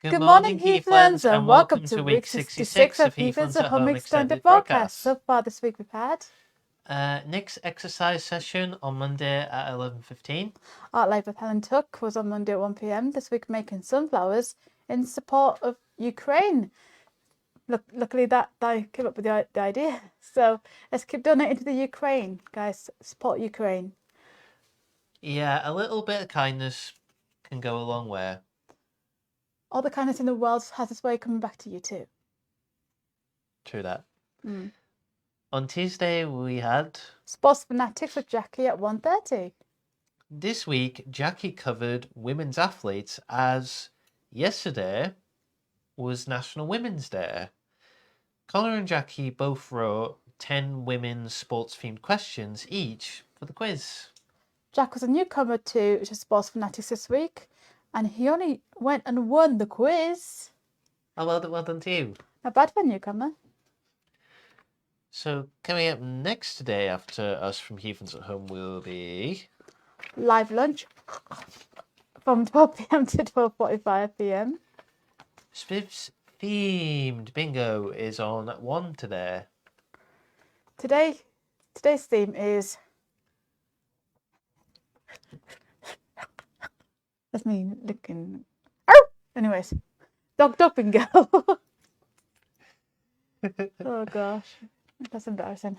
Good morning, Heathlands, and welcome to week 66 of Heathlands at Home Extended Broadcast. So far this week we've had Nick's exercise session on Monday at 11:15. Art Live with Helen Tuck was on Monday at 1 p.m. This week making sunflowers in support of Ukraine. Luckily that I came up with the idea. So let's keep donating to the Ukraine, guys. Support Ukraine. Yeah, a little bit of kindness can go a long way. All the kindness in the world has its way coming back to you too. True that. On Tuesday we had Sports Fanatics with Jackie at 1:30. This week Jackie covered women's athletes as yesterday was National Women's Day. Connor and Jackie both wrote 10 women's sports-themed questions each for the quiz. Jack was a newcomer to Sports Fanatics this week, and he only went and won the quiz. Oh, well done to you. Not bad for a newcomer. So coming up next today after us from Heathlands at Home will be Live lunch from 12 p.m. to 12:45 p.m. Spiv's themed bingo is on at 1 today. Today's theme is that's me looking. Oh, anyways, dog bingo. Oh gosh, that's embarrassing.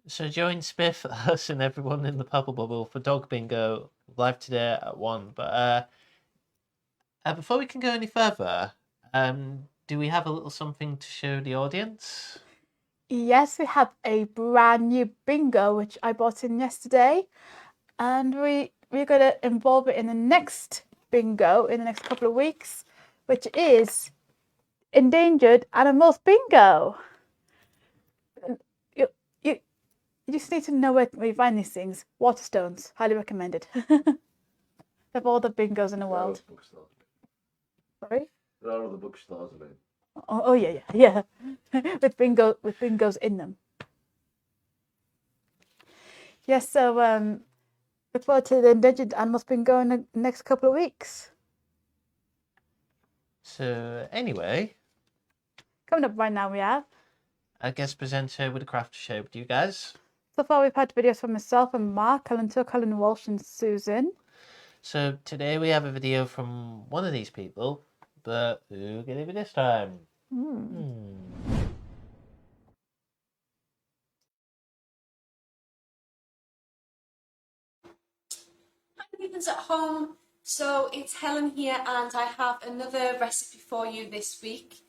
So join Spiff, us, and everyone in the Purple Bubble for dog bingo live today at 1. But before we can go any further, do we have a little something to show the audience? Yes, we have a brand new bingo which I bought in yesterday, and we're going to involve it in the next bingo in the next couple of weeks, which is Endangered Animals Bingo. You just need to know where you find these things. Waterstones, highly recommended. They have all the bingos in the world. Sorry? There are other bookstores, I mean. Oh yeah. with bingos in them. Yes, so look forward to the Endangered Animals Bingo in the next couple of weeks. So anyway, coming up right now we have a guest presenter with a craft to share with you guys. So far we've had videos from myself and Mark, Helen Tuck, Helen Walsh and Susan. So today we have a video from one of these people, but who can it be this time? Hi, Heathlands at Home. So it's Helen here, and I have another recipe for you this week.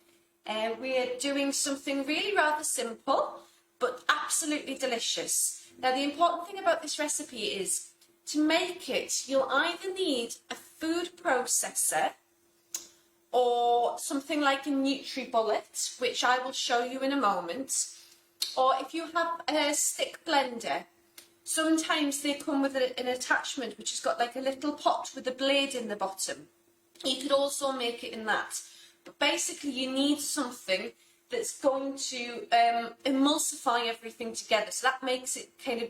We're doing something really rather simple, but absolutely delicious. Now, the important thing about this recipe is to make it, you'll either need a food processor or something like a NutriBullet, which I will show you in a moment, or if you have a stick blender. Sometimes they come with an attachment which has got like a little pot with a blade in the bottom. You could also make it in that. But basically you need something that's going to emulsify everything together. So that makes it kind of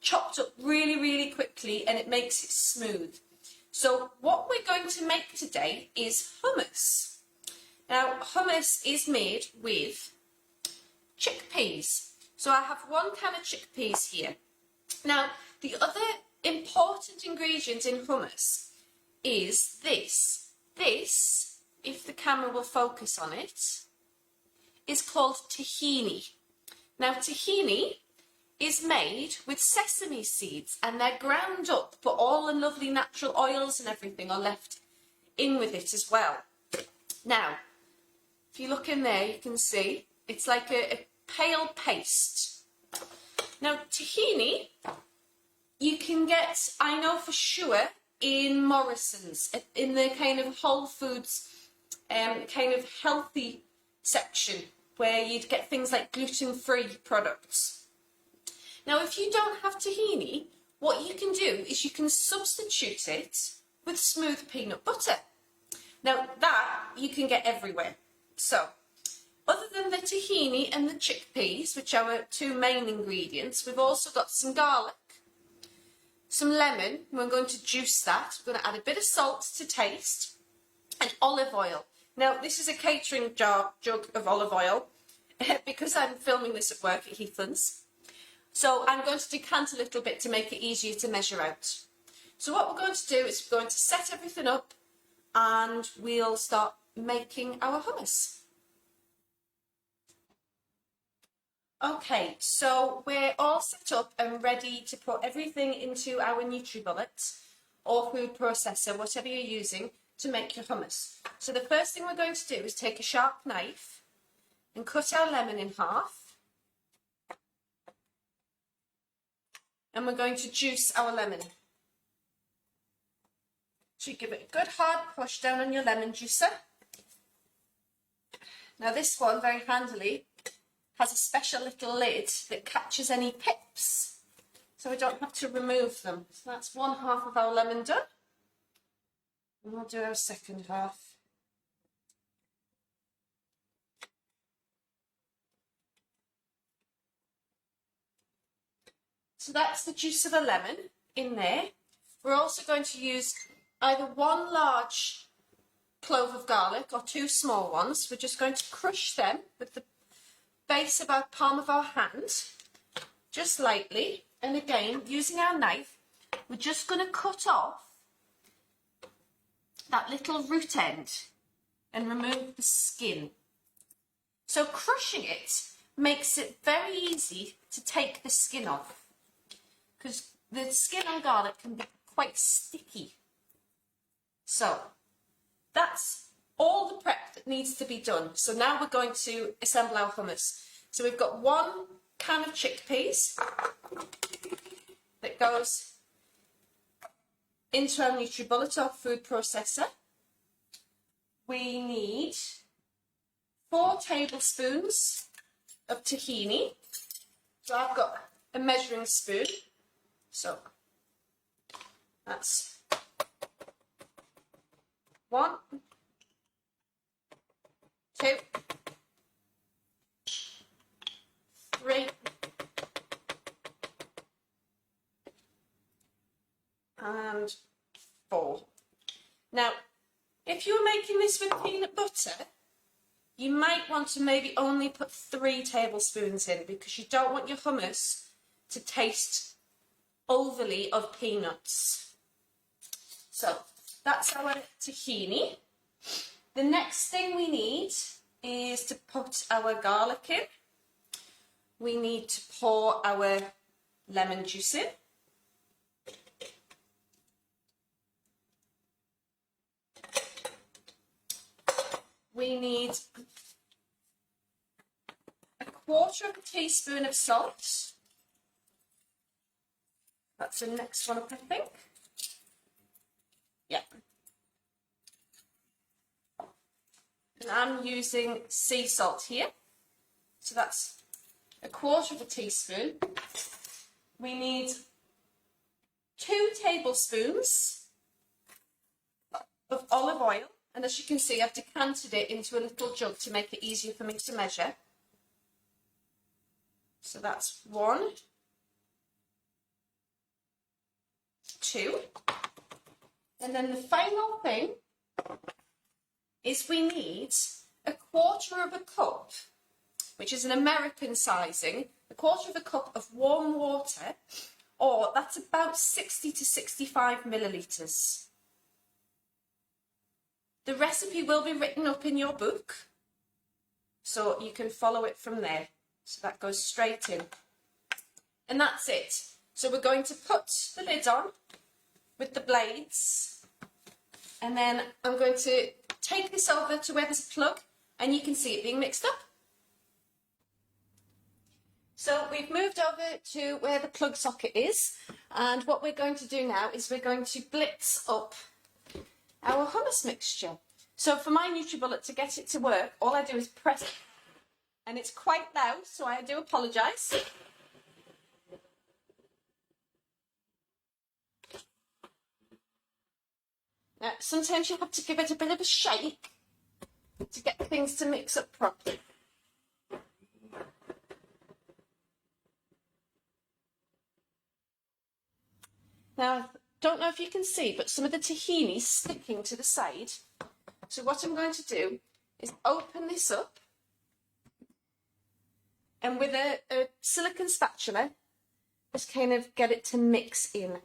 chopped up really, really quickly, and it makes it smooth. So what we're going to make today is hummus. Now, hummus is made with chickpeas. So I have 1 can of chickpeas here. Now, the other important ingredient in hummus is this. This, if the camera will focus on it, is called tahini. Now, tahini is made with sesame seeds, and they're ground up, but all the lovely natural oils and everything are left in with it as well. Now, if you look in there, you can see it's like a pale paste. Now, tahini, you can get, I know for sure, in Morrison's, in the kind of Whole Foods, kind of healthy section, where you'd get things like gluten-free products. Now, if you don't have tahini, what you can do is you can substitute it with smooth peanut butter. Now, that you can get everywhere. So, other than the tahini and the chickpeas, which are our 2 main ingredients, we've also got some garlic, some lemon. We're going to juice that. We're going to add a bit of salt to taste, and olive oil. Now, this is a catering jug of olive oil because I'm filming this at work at Heathlands. So I'm going to decant a little bit to make it easier to measure out. So what we're going to do is we're going to set everything up and we'll start making our hummus. Okay, so we're all set up and ready to put everything into our NutriBullet or food processor, whatever you're using, to make your hummus. So the first thing we're going to do is take a sharp knife and cut our lemon in half. And we're going to juice our lemon. So you give it a good hard push down on your lemon juicer. Now this one, very handily, has a special little lid that catches any pips, so we don't have to remove them. So that's one half of our lemon done. And we'll do our second half. So that's the juice of a lemon in there. We're also going to use either one large clove of garlic or two small ones. We're just going to crush them with the base of our palm of our hand, just lightly. And again, using our knife, we're just going to cut off that little root end and remove the skin. So crushing it makes it very easy to take the skin off, because the skin on garlic can be quite sticky. So that's all the prep that needs to be done. So now we're going to assemble our hummus. So we've got 1 can of chickpeas that goes into our NutriBullet or food processor. We need 4 tablespoons of tahini. So I've got a measuring spoon. So that's 1, 2, 3, and 4. Now, if you're making this with peanut butter, you might want to maybe only put 3 tablespoons in, because you don't want your hummus to taste overly of peanuts. So that's our tahini. The next thing we need is to put our garlic in. We need to pour our lemon juice in. We need a 1/4 teaspoon of salt. That's the next one up, I think. Yeah. And I'm using sea salt here. So that's a 1/4 teaspoon. We need 2 tablespoons of olive oil. And as you can see, I've decanted it into a little jug to make it easier for me to measure. So that's 1, 2. And then the final thing is we need a 1/4 cup, which is an American sizing, a 1/4 cup of warm water, or that's about 60 to 65 millilitres. The recipe will be written up in your book, so you can follow it from there. So that goes straight in. And that's it. So we're going to put the lid on with the blades, and then I'm going to take this over to where there's a plug, and you can see it being mixed up. So we've moved over to where the plug socket is, and what we're going to do now is we're going to blitz up our hummus mixture. So for my NutriBullet to get it to work, all I do is press it, and it's quite loud, so I do apologise. Now, sometimes you have to give it a bit of a shake to get things to mix up properly. Now, I don't know if you can see, but some of the tahini's sticking to the side. So what I'm going to do is open this up, and with a silicone spatula, just kind of get it to mix in.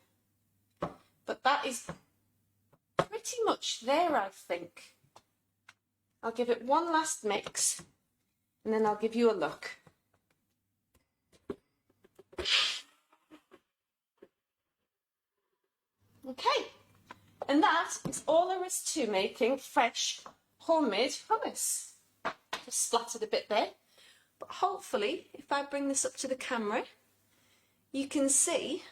But that is pretty much there, I think. I'll give it one last mix, and then I'll give you a look. Okay, and that is all there is to making fresh homemade hummus. Just splattered a bit there, but hopefully if I bring this up to the camera, you can see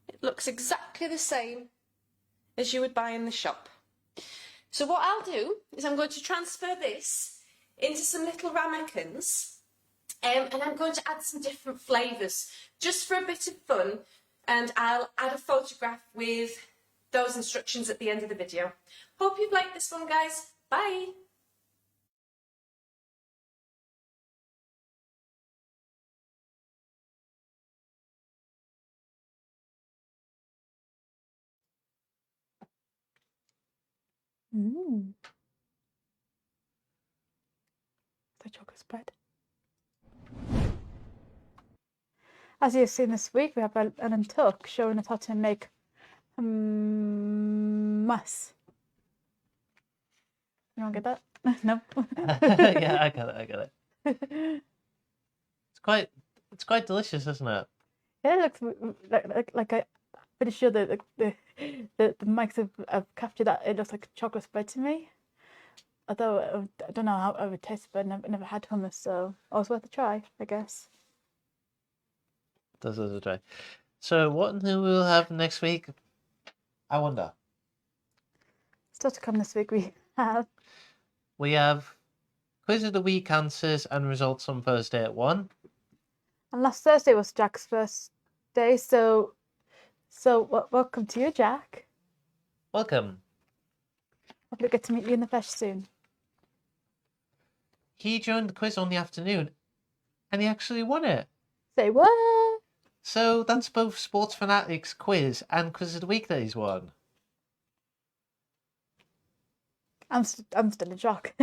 it looks exactly the same as you would buy in the shop. So what I'll do is I'm going to transfer this into some little ramekins, and I'm going to add some different flavours just for a bit of fun, and I'll add a photograph with those instructions at the end of the video. Hope you've liked this one, guys. Bye! The chocolate spread. As you've seen this week, we have Ellen Tuck showing us how to make hummus. You don't get that? No. Yeah, I got it. It's quite delicious, isn't it? Yeah, it looks like I'm pretty sure that the mics have captured that. It looks like chocolate spread to me. Although I don't know how it would taste, but I've never had hummus, so always worth a try, I guess. Does a try. So what we'll have next week? I wonder. Still to come this week, we have quiz of the week answers and results on Thursday at 1. And last Thursday was Jack's first day, so welcome to you, Jack. Welcome. Hopefully get to meet you in the flesh soon. He joined the quiz on the afternoon, and he actually won it. Say what? So that's both Sports Fanatics quiz and quiz of the week that he's won. I'm still in shock.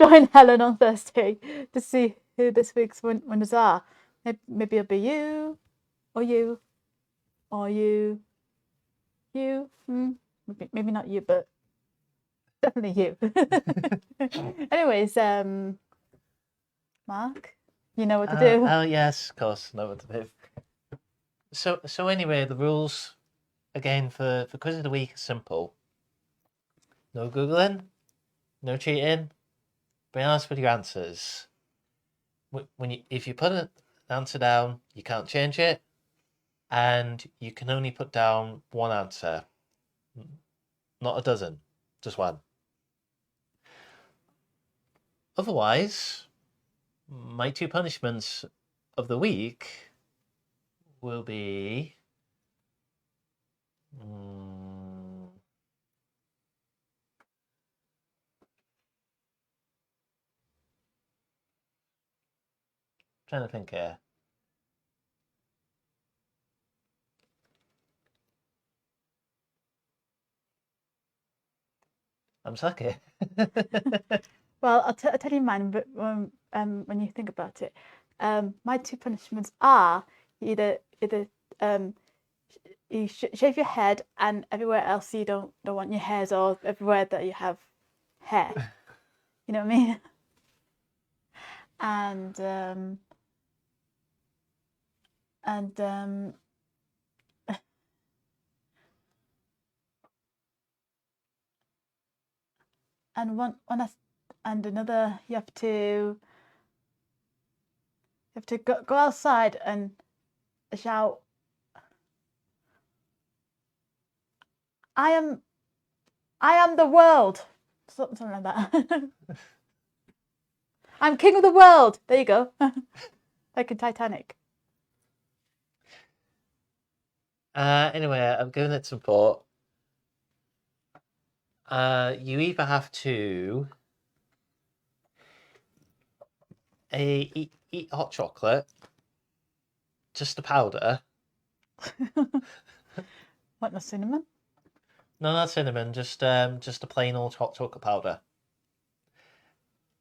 Join Helen on Thursday to see who this week's winners are. Maybe it'll be you, or you, or you. Maybe not you, but definitely you. Anyways, Mark, you know what to do. Oh yes, of course, know what to do. So anyway, the rules again for quiz of the week are simple. No googling, no cheating. Be honest with your answers. If you put an answer down, you can't change it, and you can only put down one answer, not a dozen, just one. Otherwise, my 2 punishments of the week will be trying to think here. I'm sucky. Well, I'll tell you mine, but when you think about it, my 2 punishments are either you shave your head, and everywhere else you don't want your hairs, or everywhere that you have hair. You know what I mean? And another, you have to go outside and shout, I am the world. Something like that. I'm king of the world. There you go. Like in Titanic. Anyway, I'm giving it some thought. You either have to eat hot chocolate, just the powder, What, no cinnamon? No, not cinnamon. Just a plain old hot chocolate powder.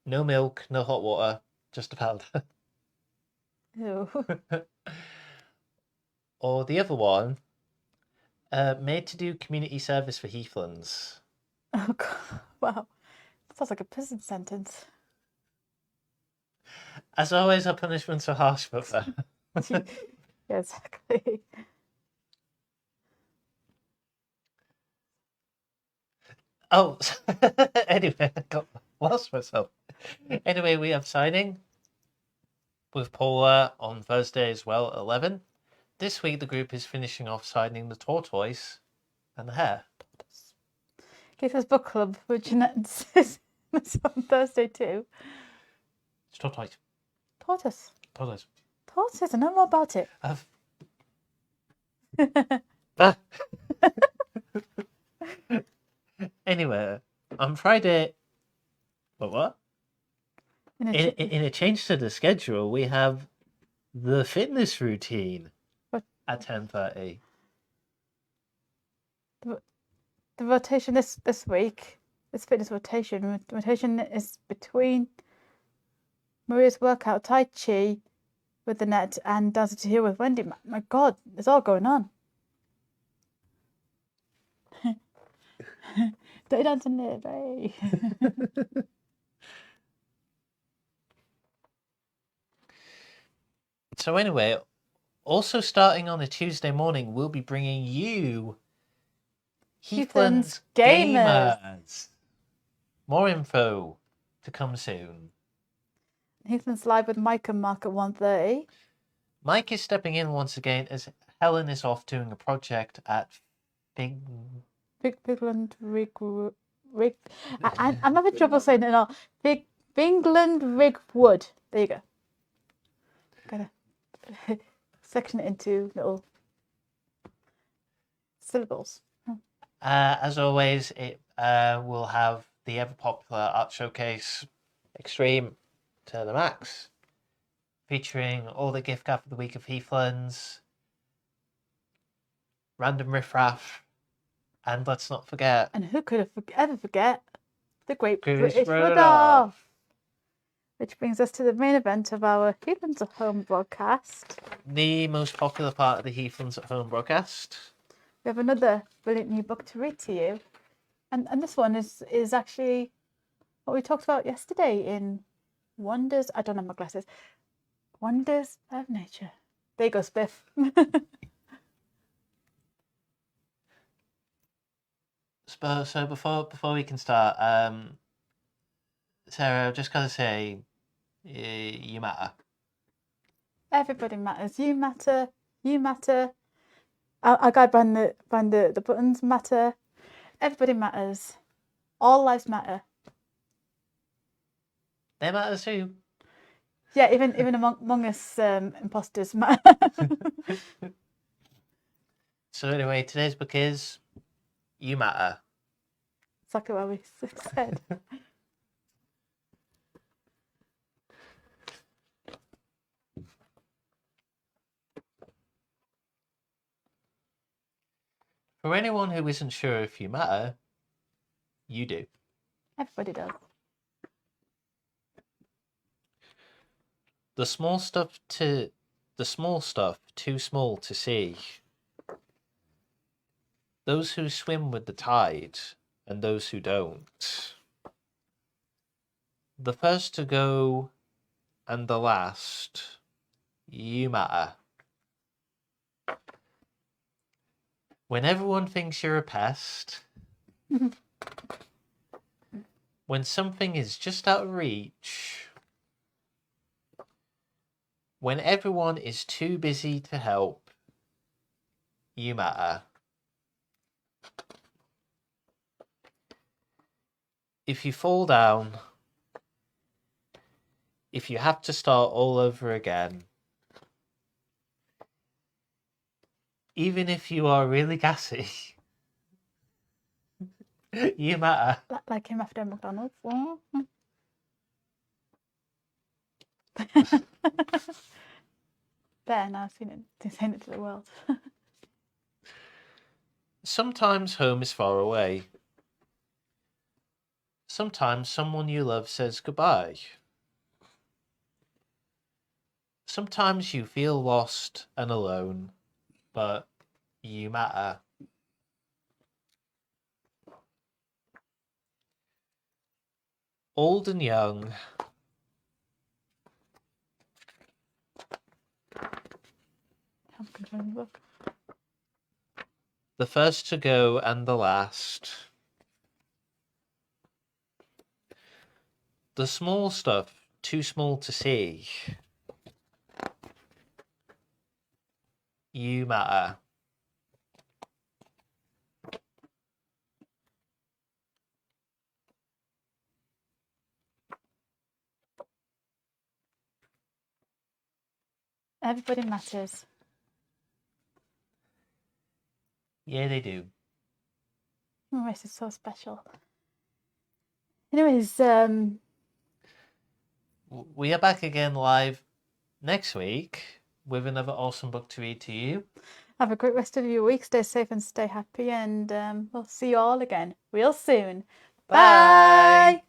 No milk, no hot water, just a powder. Ew. Or the other one, made to do community service for Heathlands. Oh, God. Wow. That sounds like a prison sentence. As always, our punishments are harsh, but fair. Yeah, exactly. Oh, anyway, I got lost myself. Anyway, we have signing with Paula on Thursday as well at 11. This week, the group is finishing off signing the tortoise and the hare. Heathlands Book Club with Jeanette and Sis. That's on Thursday too. It's tortoise. Tortoise. Tortoise. Tortoise, I know more about it. I've... Ah. Anyway, on Friday... What? In a change to the schedule, we have the fitness routine at 10:30. The rotation this week, this fitness rotation is between Maria's workout, Tai Chi with the net, and Dancing to Heal with Wendy. My God, it's all going on. Dirty Dancing Live, hey. So anyway, also starting on a Tuesday morning, we'll be bringing you Heathlands Gamers. More info to come soon. Heathlands Live with Mike and Marc at 1:30. Mike is stepping in once again as Helen is off doing a project at Bigland Rig. I'm having trouble saying it all. Bingland Rig Wood. There you go. Gotta section it into little syllables. As always, it will have the ever popular art showcase Extreme to the max, featuring all the gift gab of the week of Heathlands, random riffraff, and let's not forget. And who could have ever forget the Great British Rudolph? Which brings us to the main event of our Heathlands at Home broadcast. The most popular part of the Heathlands at Home broadcast. We have another brilliant new book to read to you. And this one is actually what we talked about yesterday in Wonders. I don't have my glasses. Wonders of Nature. There you go, Spiff. So before we can start, Sarah, I've just got to say, you matter. Everybody matters. You matter. You matter. Our guy behind the buttons matter. Everybody matters. All lives matter. They matter too. Yeah, even among us imposters matter. So anyway, today's book is You Matter. Exactly what we said. For anyone who isn't sure if you matter, you do. Everybody does. The small stuff too small to see. Those who swim with the tide and those who don't. The first to go and the last, you matter. When everyone thinks you're a pest, when something is just out of reach, when everyone is too busy to help, you matter. If you fall down, if you have to start all over again, even if you are really gassy, you matter. Like him after McDonald's. There, now I've seen it, saying it to the world. Sometimes home is far away. Sometimes someone you love says goodbye. Sometimes you feel lost and alone, but you matter. Old and young, I'm controlling the book. the first to go and the last. The small stuff, too small to see. You matter. Everybody matters. Yeah, they do. Oh, this is so special. Anyways, We are back again live next week with another awesome book to read to you. have a great rest of your week. Stay safe and stay happy, and we'll see you all again real soon. Bye. Bye.